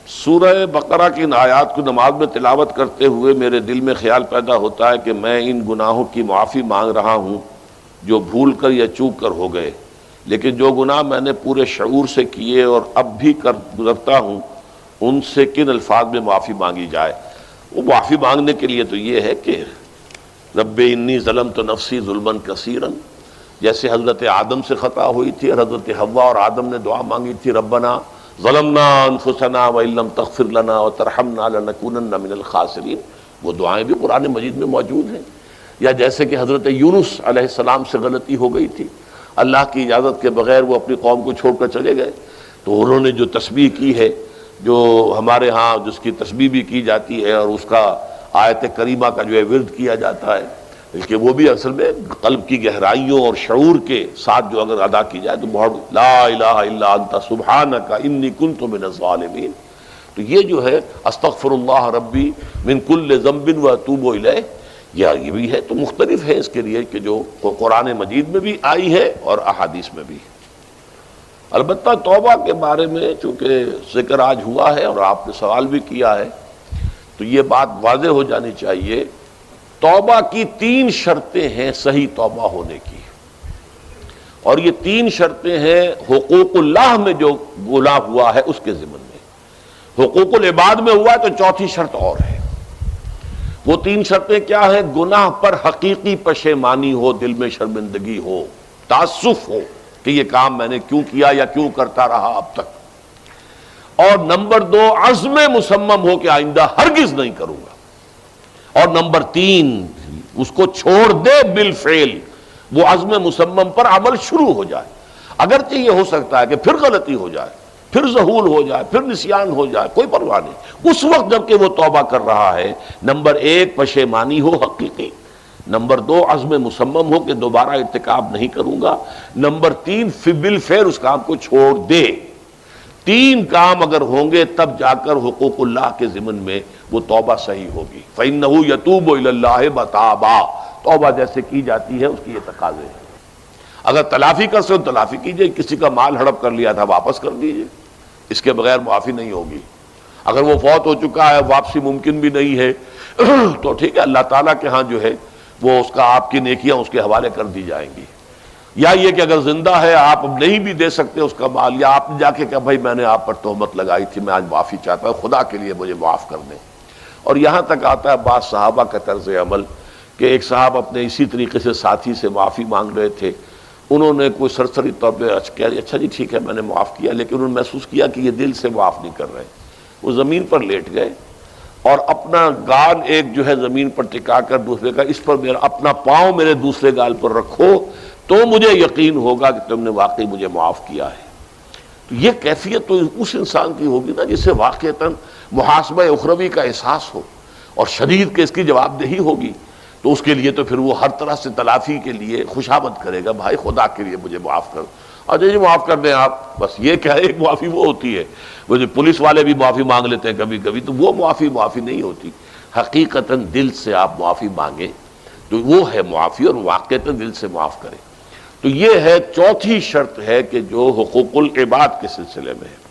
سورہ بقرہ کی ان آیات کو نماز میں تلاوت کرتے ہوئے میرے دل میں خیال پیدا ہوتا ہے کہ میں ان گناہوں کی معافی مانگ رہا ہوں جو بھول کر یا چوک کر ہو گئے، لیکن جو گناہ میں نے پورے شعور سے کیے اور اب بھی کر گزرتا ہوں ان سے کن الفاظ میں معافی مانگی جائے؟ وہ معافی مانگنے کے لیے تو یہ ہے کہ رب انی ظلمت نفسی ظلما کثیرا، جیسے حضرت آدم سے خطا ہوئی تھی اور حضرت حوا اور آدم نے دعا مانگی تھی ربنا ظلمنا انفسنا وان لم تغفر لنا وترحمنا لنکونن من الخاسرین، وہ دعائیں بھی قرآن مجید میں موجود ہیں۔ یا جیسے کہ حضرت یونس علیہ السلام سے غلطی ہو گئی تھی، اللہ کی اجازت کے بغیر وہ اپنی قوم کو چھوڑ کر چلے گئے، تو انہوں نے جو تسبیح کی ہے، جو ہمارے ہاں جس کی تسبیح بھی کی جاتی ہے اور اس کا آیت کریمہ کا جو ہے ورد کیا جاتا ہے، بلکہ وہ بھی اصل میں قلب کی گہرائیوں اور شعور کے ساتھ جو اگر ادا کی جائے تو بہت لا الہ الا انت سبحانک انی کنت من الظالمین، تو یہ جو ہے استغفر اللہ ربی من کل ذنب واتوب الیہ، یہ بھی ہے۔ تو مختلف ہے اس کے لیے کہ جو قرآن مجید میں بھی آئی ہے اور احادیث میں بھی۔ البتہ توبہ کے بارے میں چونکہ ذکر آج ہوا ہے اور آپ نے سوال بھی کیا ہے، تو یہ بات واضح ہو جانی چاہیے، توبہ کی 3 شرطیں ہیں صحیح توبہ ہونے کی، اور یہ 3 شرطیں ہیں حقوق اللہ میں جو گناہ ہوا ہے اس کے ضمن میں۔ حقوق العباد میں ہوا ہے تو 4تھی شرط اور ہے۔ وہ 3 شرطیں کیا ہیں؟ گناہ پر حقیقی پشیمانی ہو، دل میں شرمندگی ہو، تعسف ہو کہ یہ کام میں نے کیوں کیا یا کیوں کرتا رہا اب تک، اور نمبر 2 عزم مصمم ہو کہ آئندہ ہرگز نہیں کروں گا، اور نمبر 3 اس کو چھوڑ دے بالفعل، وہ عزم مصمم پر عمل شروع ہو جائے۔ اگرچہ یہ ہو سکتا ہے کہ پھر غلطی ہو جائے، پھر ذہول ہو جائے، پھر نسیان ہو جائے، کوئی پرواہ نہیں، اس وقت جب کہ وہ توبہ کر رہا ہے نمبر 1 پشیمانی ہو حقیقی، نمبر 2 عزم مصمم ہو کہ دوبارہ ارتکاب نہیں کروں گا، نمبر 3 بالفعل اس کام کو چھوڑ دے۔ 3 کام اگر ہوں گے تب جا کر حقوق اللہ کے ضمن میں وہ توبہ صحیح ہوگی۔ فَإِنَّهُ يَتُوبُ إِلَى اللَّهِ مَتَابًا، توبہ جیسے کی جاتی ہے اس کی یہ تقاضے ہیں۔ اگر تلافی کر سکتے تلافی کیجئے، کسی کا مال ہڑپ کر لیا تھا واپس کر دیجئے، اس کے بغیر معافی نہیں ہوگی۔ اگر وہ فوت ہو چکا ہے، واپسی ممکن بھی نہیں ہے، تو ٹھیک ہے، اللہ تعالیٰ کے ہاں جو ہے وہ اس کا آپ کی نیکیاں اس کے حوالے کر دی جائیں گی۔ یا یہ کہ اگر زندہ ہے آپ اب نہیں بھی دے سکتے اس کا مال، یا آپ نے جا کے کہا بھائی میں نے آپ پر تہمت لگائی تھی، میں آج معافی چاہتا ہوں، خدا کے لیے مجھے معاف کر دیں۔ اور یہاں تک آتا ہے بعض صحابہ کا طرز عمل کہ ایک صاحب اپنے اسی طریقے سے ساتھی سے معافی مانگ رہے تھے، انہوں نے کوئی سرسری طور پہ کہا اچھا جی ٹھیک ہے میں نے معاف کیا، لیکن انہوں نے محسوس کیا کہ یہ دل سے معاف نہیں کر رہے، وہ زمین پر لیٹ گئے اور اپنا گال ایک جو ہے زمین پر ٹکا کر دوسرے کا، اس پر میرا اپنا پاؤں میرے دوسرے گال پر رکھو تو مجھے یقین ہوگا کہ تم نے واقعی مجھے معاف کیا ہے۔ تو یہ کیفیت تو اس انسان کی ہوگی نا جسے واقعتاً محاسبہ اخروی کا احساس ہو اور شدید کہ اس کی جواب دہی ہوگی، تو اس کے لیے تو پھر وہ ہر طرح سے تلافی کے لیے خوشامد کرے گا، بھائی خدا کے لیے مجھے معاف کر، اچھا جی معاف کر دیں آپ، بس یہ کیا ہے، ایک معافی وہ ہوتی ہے، وہ جو پولیس والے بھی معافی مانگ لیتے ہیں کبھی کبھی، تو وہ معافی نہیں ہوتی، حقیقتاً دل سے آپ معافی مانگیں تو وہ ہے معافی، اور واقعتاً دل سے معاف کریں۔ تو یہ ہے 4تھی شرط ہے کہ جو حقوق العباد کے سلسلے میں ہے۔